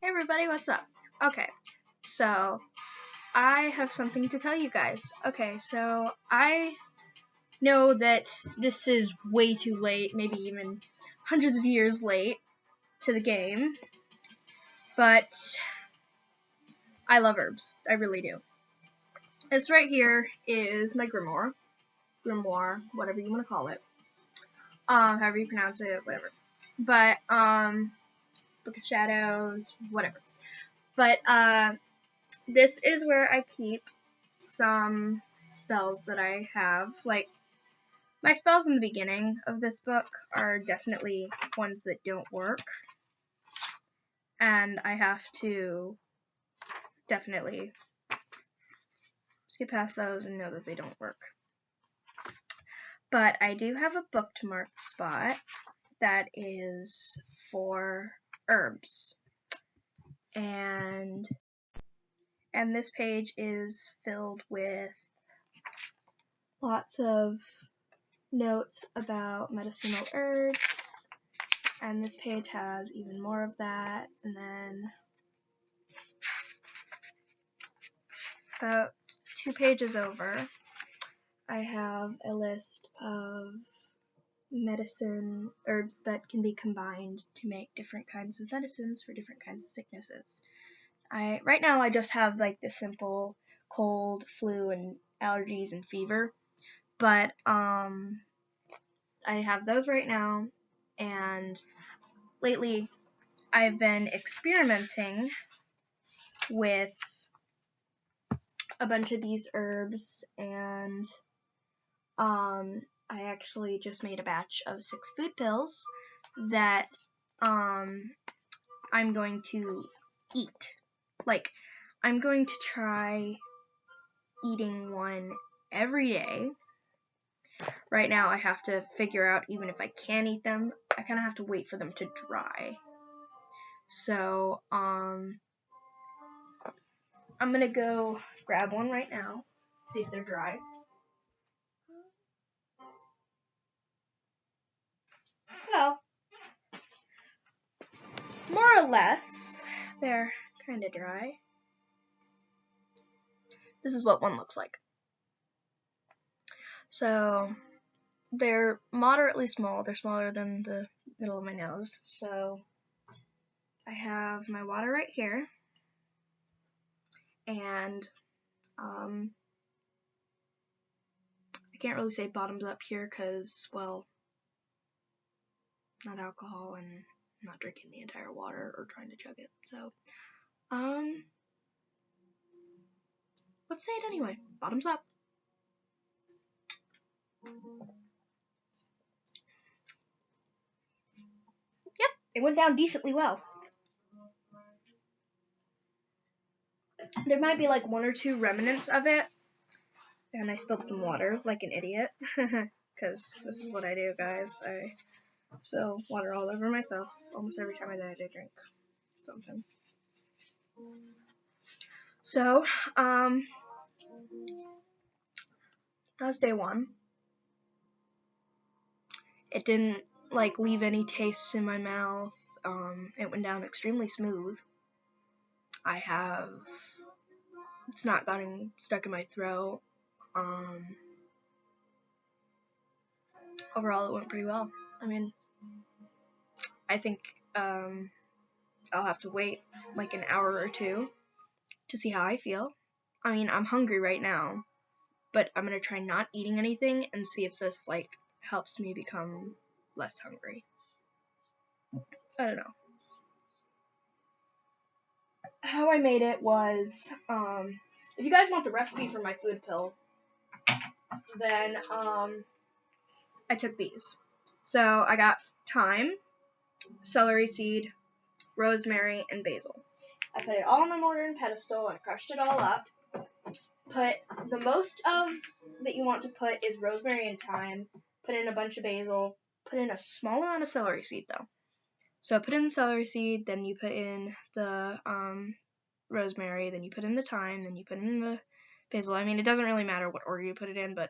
Hey everybody, what's up? Okay, so I have something to tell you guys. Okay, so I know that this is way too late, maybe even hundreds of years late to the game, but I love herbs. I really do. This right here is my grimoire, whatever you want to call it, however you pronounce it, whatever. But Book of Shadows, whatever. But this is where I keep some spells that I have. Like, my spells in the beginning of this book are definitely ones that don't work, and I have to definitely skip past those and know that they don't work. But I do have a bookmark spot that is for herbs, and this page is filled with lots of notes about medicinal herbs, and this page has even more of that, and then about 2 pages over, I have a list of medicine herbs that can be combined to make different kinds of medicines for different kinds of sicknesses. Right now I just have like the simple cold, flu, and allergies and fever, but I have those right now, and lately I've been experimenting with a bunch of these herbs, and I actually just made a batch of 6 food pills that I'm going to eat. Like, I'm going to try eating one every day. Right now I have to figure out even if I can eat them. I kind of have to wait for them to dry. So, I'm gonna go grab one right now, see if they're dry. Well, more or less, they're kind of dry. This is what one looks like. So, they're moderately small. They're smaller than the middle of my nose. So, I have my water right here, and I can't really say bottoms up here because, well, not alcohol, and I'm not drinking the entire water or trying to chug it. So, let's say it anyway. Bottoms up. Yep, it went down decently well. There might be like 1 or 2 remnants of it, and I spilled some water like an idiot, because this is what I do, guys. I spill water all over myself almost every time I drink something. So, that was day 1. It didn't like leave any tastes in my mouth. It went down extremely smooth. It's not gotten stuck in my throat. Overall it went pretty well. I mean, I think I'll have to wait like an hour or 2 to see how I feel. I mean, I'm hungry right now, but I'm gonna try not eating anything and see if this like helps me become less hungry. I don't know. How I made it was, if you guys want the recipe for my food pill, then I took these. So I got thyme, celery seed, rosemary, and basil. I put it all on my mortar and pestle and crushed it all up. Put the most of that you want to put is rosemary and thyme. Put in a bunch of basil. Put in a small amount of celery seed though. So I put in the celery seed, then you put in the rosemary, then you put in the thyme, then you put in the basil. I mean, it doesn't really matter what order you put it in, but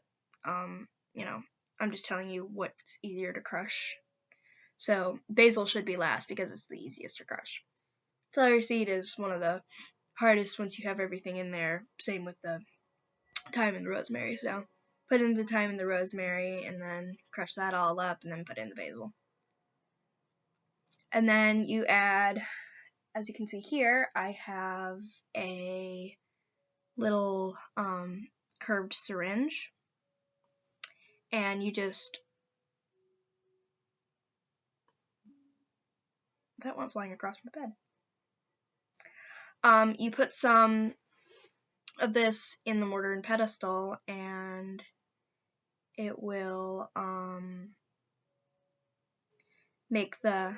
you know, I'm just telling you what's easier to crush. So basil should be last because it's the easiest to crush. Celery seed is one of the hardest once you have everything in there. Same with the thyme and the rosemary. So put in the thyme and the rosemary and then crush that all up and then put in the basil. And then you add, as you can see here, I have a little curved syringe, and you just, that went flying across my bed. You put some of this in the mortar and pestle, and it will make the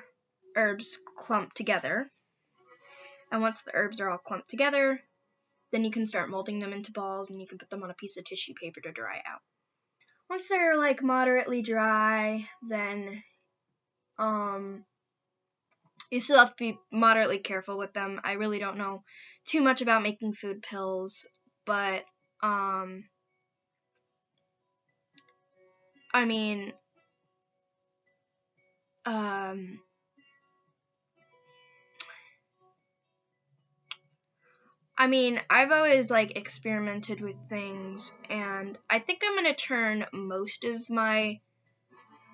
herbs clump together. And once the herbs are all clumped together, then you can start molding them into balls, and you can put them on a piece of tissue paper to dry out. Once they're like moderately dry, then you still have to be moderately careful with them. I really don't know too much about making food pills, but I mean, I've always like experimented with things, and I think I'm gonna turn most of my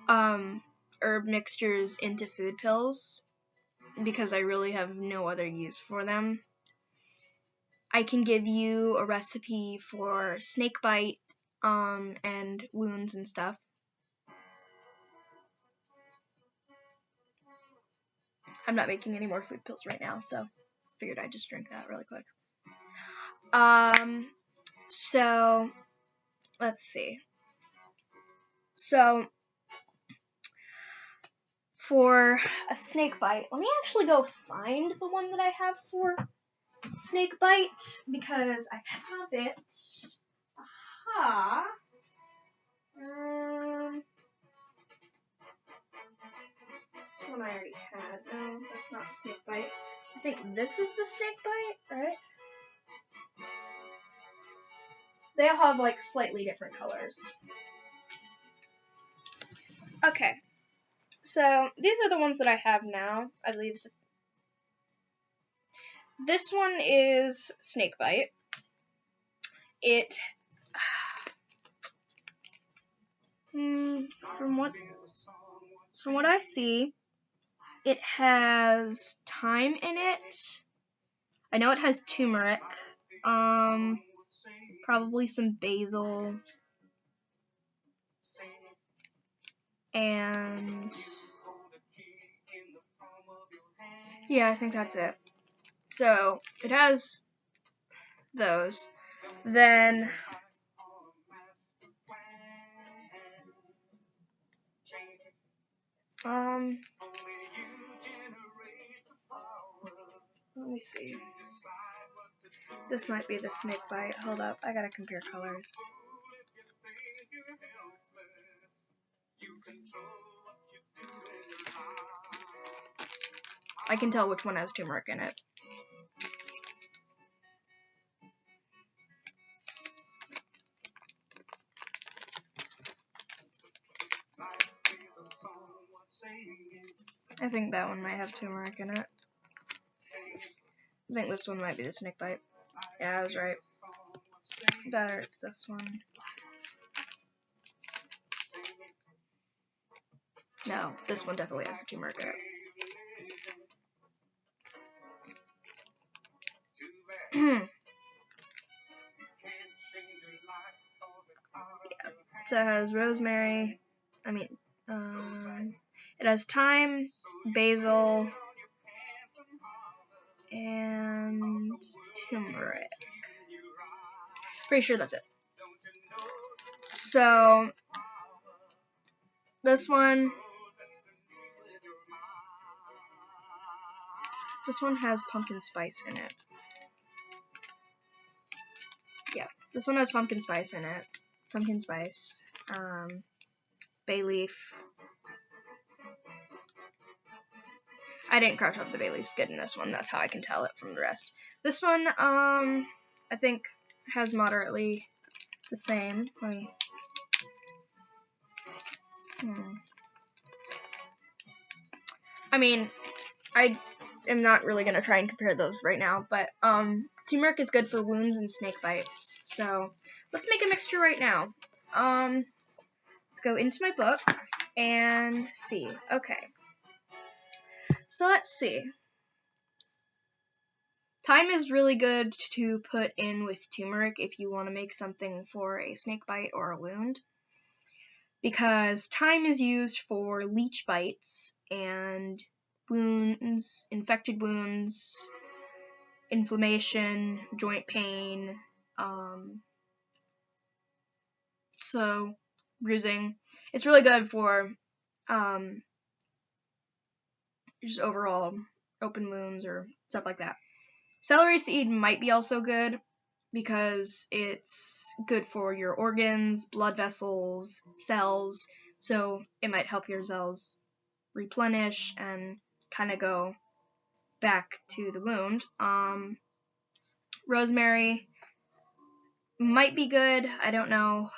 herb mixtures into food pills because I really have no other use for them. I can give you a recipe for snake bite and wounds and stuff. I'm not making any more food pills right now, so figured I'd just drink that really quick. So let's see. So for a snake bite, let me actually go find the one that I have for snake bite because I have it. Aha. This one I already had. No, that's not the snake bite. I think this is the snake bite, right? They all have like slightly different colors. Okay, so these are the ones that I have now. I believe this one is snake bite. It from what I see, it has thyme in it. I know it has turmeric. Probably some basil. And yeah, I think that's it. So it has those. Then let me see. This might be the snake bite. Hold up, I gotta compare colors. I can tell which one has turmeric in it. I think that one might have turmeric in it. I think this one might be the snake bite. Yeah, I was right. Better, it's this one. No, this one definitely has the turmeric in it. Yeah. So it has rosemary. It has thyme, basil, and turmeric. Pretty sure that's it. So this one has pumpkin spice in it. Yeah, this one has pumpkin spice in it. Pumpkin spice, bay leaf. I didn't crush up the bay leaves good in this one. That's how I can tell it from the rest. This one, I think has moderately the same. Let me. I am not really going to try and compare those right now, but turmeric is good for wounds and snake bites. So let's make a mixture right now. Let's go into my book and see. Okay. So let's see. Thyme is really good to put in with turmeric if you want to make something for a snake bite or a wound, because thyme is used for leech bites and wounds, infected wounds, inflammation, joint pain, so bruising. It's really good for just overall open wounds or stuff like that. Celery seed might be also good because it's good for your organs, blood vessels, cells, so it might help your cells replenish and kind of go back to the wound. Rosemary might be good, I don't know.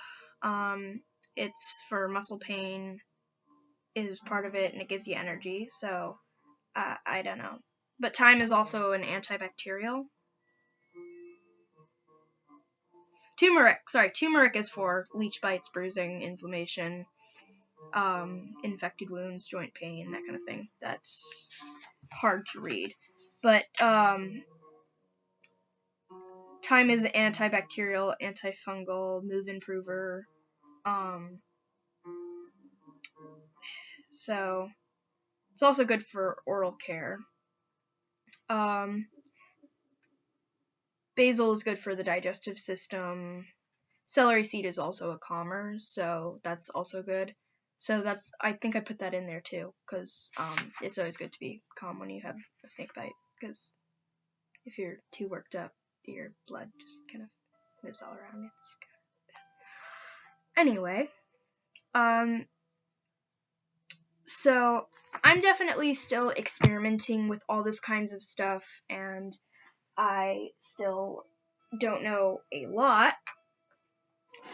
It's for muscle pain is part of it, and it gives you energy, so I don't know. But thyme is also an antibacterial. Turmeric is for leech bites, bruising, inflammation, infected wounds, joint pain, that kind of thing. That's hard to read. But thyme is antibacterial, antifungal, mood improver. So it's also good for oral care. Basil is good for the digestive system. Celery seed is also a calmer, so that's also good. So I think I put that in there too, because it's always good to be calm when you have a snake bite, because if you're too worked up, your blood just kind of moves all around. It's kind of bad. Anyway, so I'm definitely still experimenting with all this kinds of stuff, and I still don't know a lot,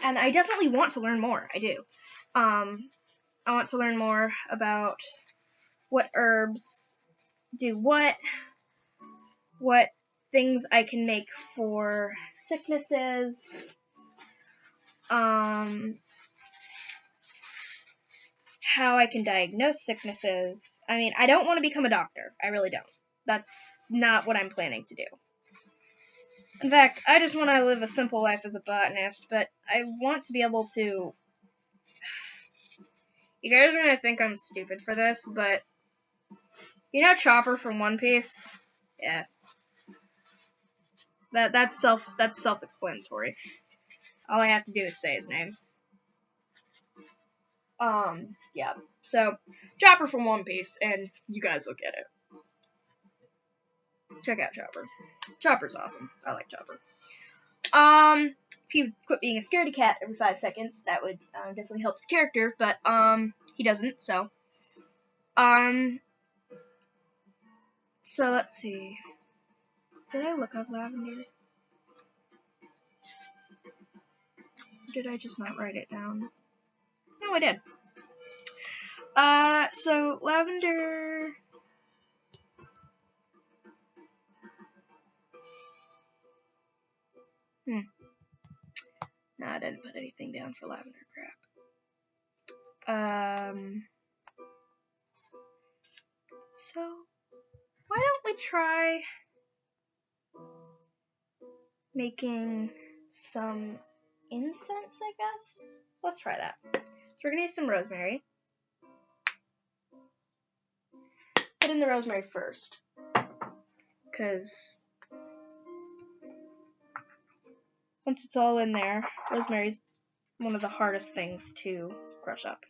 and I definitely want to learn more. I do. I want to learn more about what herbs do what things I can make for sicknesses, how I can diagnose sicknesses. I mean, I don't want to become a doctor. I really don't. That's not what I'm planning to do. In fact, I just want to live a simple life as a botanist, but I want to be able to... You guys are going to think I'm stupid for this, but you know Chopper from One Piece? Yeah. That's self-explanatory. All I have to do is say his name. Yeah. So, Chopper from One Piece, and you guys will get it. Check out Chopper. Chopper's awesome. I like Chopper. If he quit being a scaredy cat every 5 seconds, that would definitely help his character, but he doesn't, so. So let's see. Did I look up lavender? Or did I just not write it down? No, I did. So lavender... No, I didn't put anything down for lavender crap. So, why don't we try making some incense, I guess? Let's try that. So we're gonna use some rosemary. Put in the rosemary first, because once it's all in there, rosemary's one of the hardest things to crush up.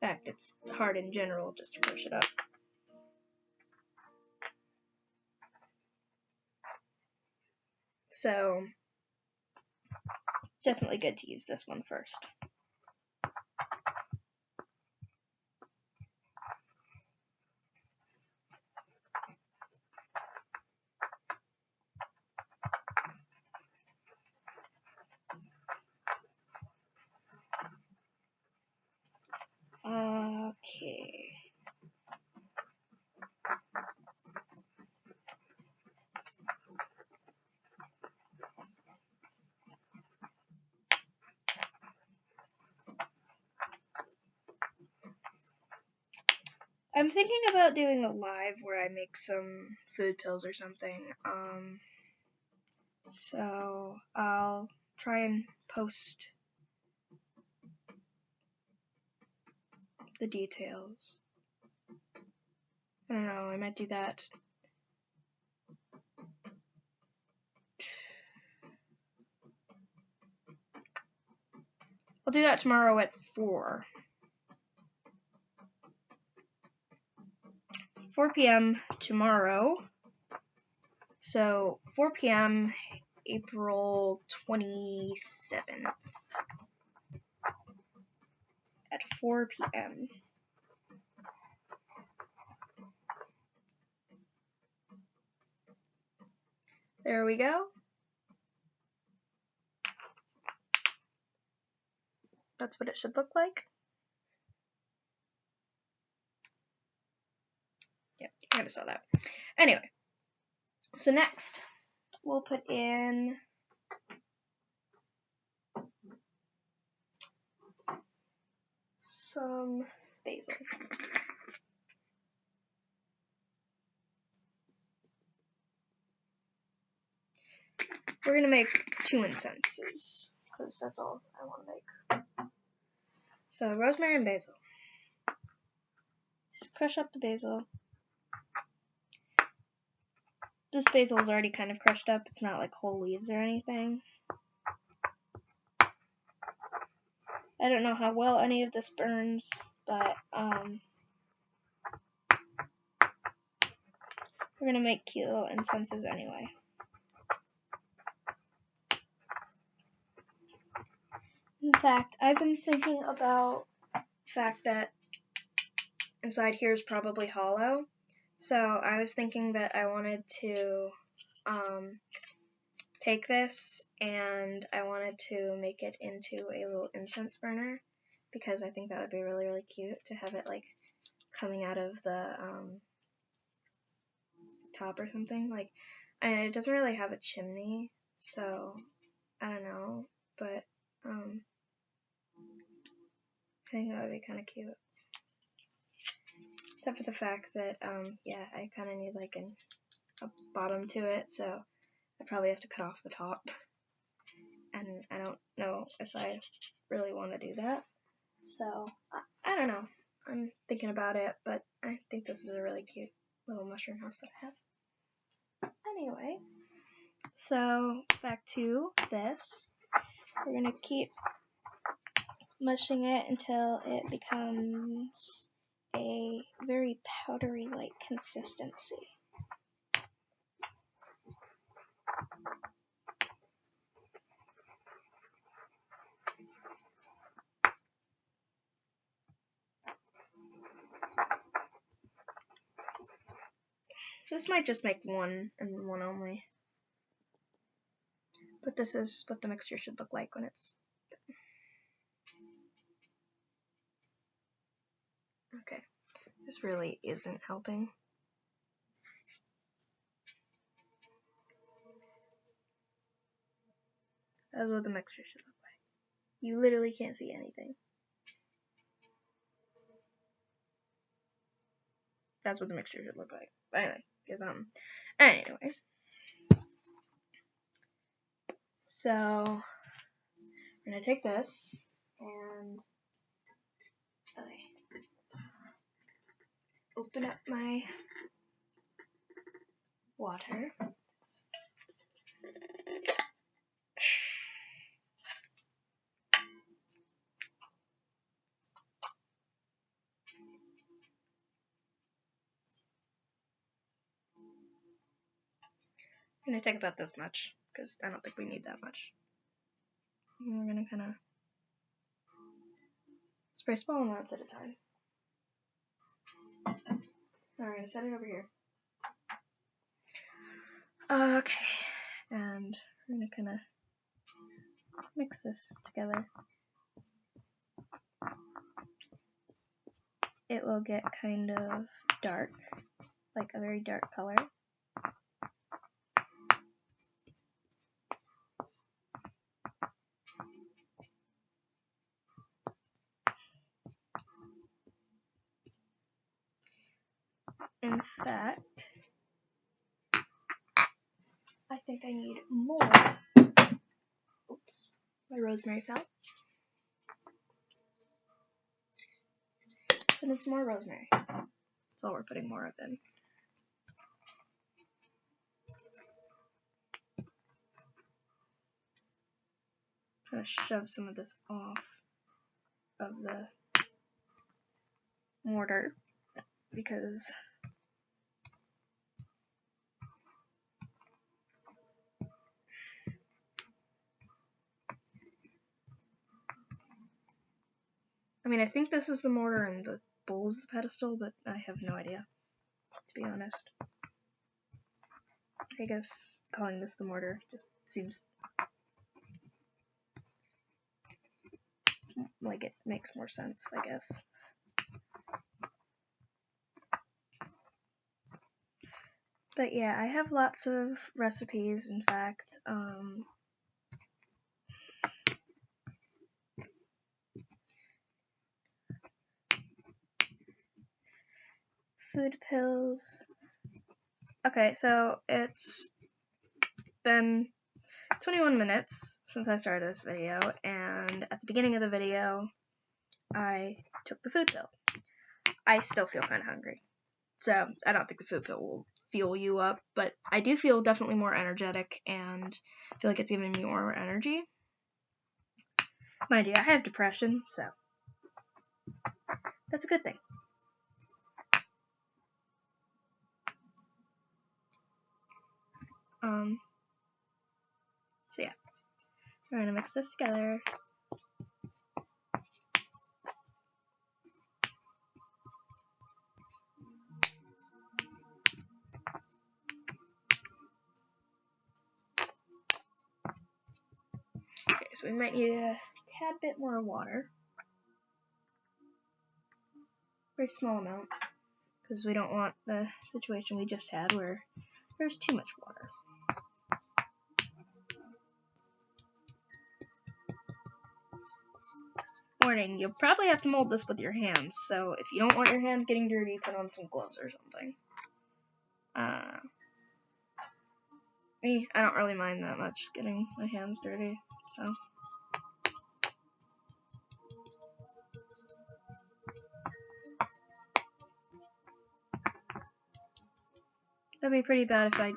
In fact, it's hard in general just to crush it up. So, definitely good to use this one first. Okay. I'm thinking about doing a live where I make some food pills or something. So I'll try and post the details. I don't know, I might do that. I'll do that tomorrow at 4. 4 p.m. tomorrow. So 4 p.m. April 27th at 4 p.m. There we go. That's what it should look like. Yep, you kind of saw that. Anyway, so next we'll put in some basil. We're gonna make 2 incenses because that's all I want to make. So rosemary and basil. Just crush up the basil. This basil is already kind of crushed up. It's not like whole leaves or anything. I don't know how well any of this burns, but we're gonna make cute little incenses anyway. In fact, I've been thinking about the fact that inside here is probably hollow. So I was thinking that I wanted to take this and I wanted to make it into a little incense burner because I think that would be really, really cute to have it like coming out of the top or something. Like, it doesn't really have a chimney, so I don't know, but I think that would be kind of cute. Except for the fact that, yeah, I kind of need like a bottom to it, so I probably have to cut off the top. And I don't know if I really want to do that. So, I don't know. I'm thinking about it, but I think this is a really cute little mushroom house that I have. Anyway, so back to this. We're going to keep mushing it until it becomes a very powdery-like consistency. This might just make one and one only. But this is what the mixture should look like when it's done. Okay, this really isn't helping. That's what the mixture should look like. You literally can't see anything. That's what the mixture should look like. But anyway, because anyway. So we're gonna take this and open up my water. I'm gonna take about this much because I don't think we need that much. And we're gonna kind of spray small amounts at a time. Alright, set it over here. Okay, and we're gonna kind of mix this together. it will get kind of dark, like a very dark color. In fact, I think I need more. Oops, my rosemary fell. Put in some more rosemary. That's all we're putting more of in. I'm going to shove some of this off of the mortar because I mean, I think this is the mortar and the bowl is the pedestal, but I have no idea, to be honest. I guess calling this the mortar just seems like it makes more sense, I guess. But yeah, I have lots of recipes, in fact. Food pills. Okay, so it's been 21 minutes since I started this video, and at the beginning of the video, I took the food pill. I still feel kind of hungry, so I don't think the food pill will fuel you up, but I do feel definitely more energetic, and I feel like it's giving me more energy. Mind you, I have depression, so that's a good thing. So yeah, we're gonna mix this together. Okay, so we might need a tad bit more water. Very small amount, because we don't want the situation we just had where there's too much water. Warning, you'll probably have to mold this with your hands, so if you don't want your hands getting dirty, put on some gloves or something. Me, I don't really mind that much getting my hands dirty, so. That'd be pretty bad if I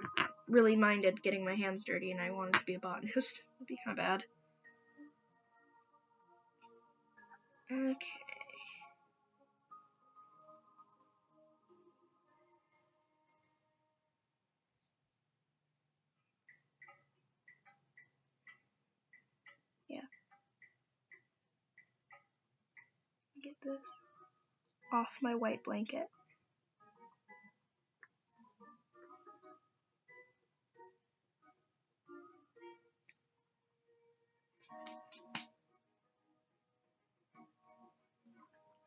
really minded getting my hands dirty and I wanted to be a botanist. That'd be kind of bad. Okay. Yeah. Get this off my white blanket.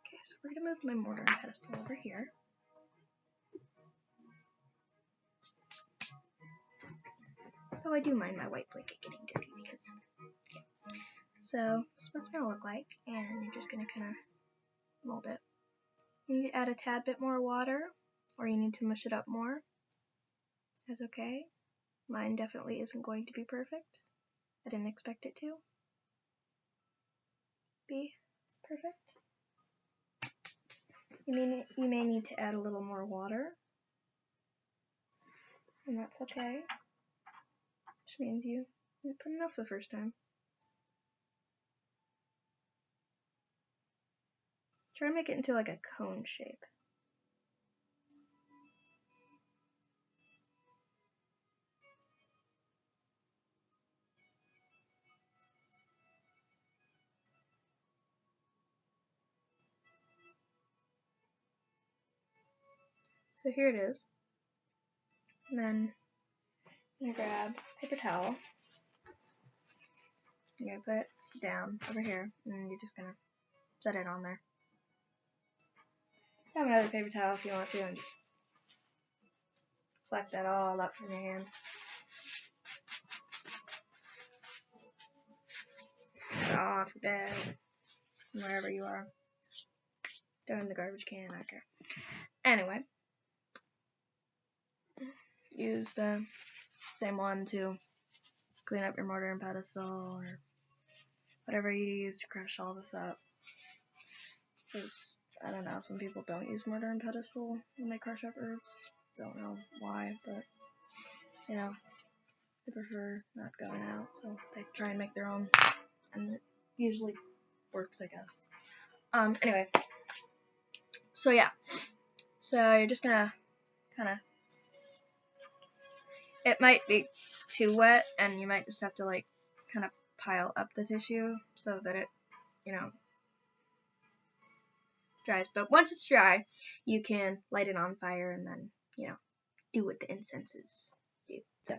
Okay, so we're gonna move my mortar and pestle over here. Though I do mind my white blanket getting dirty because, yeah. So, this is what it's gonna look like, and you're just gonna kind of mold it. You need to add a tad bit more water, or you need to mush it up more. That's okay. Mine definitely isn't going to be perfect. I didn't expect it to be perfect. You may need to add a little more water, and that's okay. Which means you didn't put enough the first time. Try to make it into like a cone shape. So here it is. And then I'm gonna grab a paper towel. You're gonna put it down over here, and you're just gonna set it on there. have another paper towel if you want to, and just collect that all up from your hand. Get it off your bed, wherever you are. Throw in the garbage can, I don't care. Anyway, use the same one to clean up your mortar and pestle, or whatever you use to crush all this up. Because, I don't know, some people don't use mortar and pestle when they crush up herbs. Don't know why, but, you know, they prefer not going out, so they try and make their own, and it usually works, I guess. Anyway, so yeah, so you're just gonna kind of, it might be too wet, and you might just have to, like, kind of pile up the tissue so that it, you know, dries. But once it's dry, you can light it on fire and then, you know, do what the incenses do. So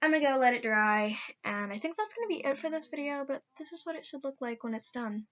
I'm gonna go let it dry, and I think that's gonna be it for this video, but this is what it should look like when it's done.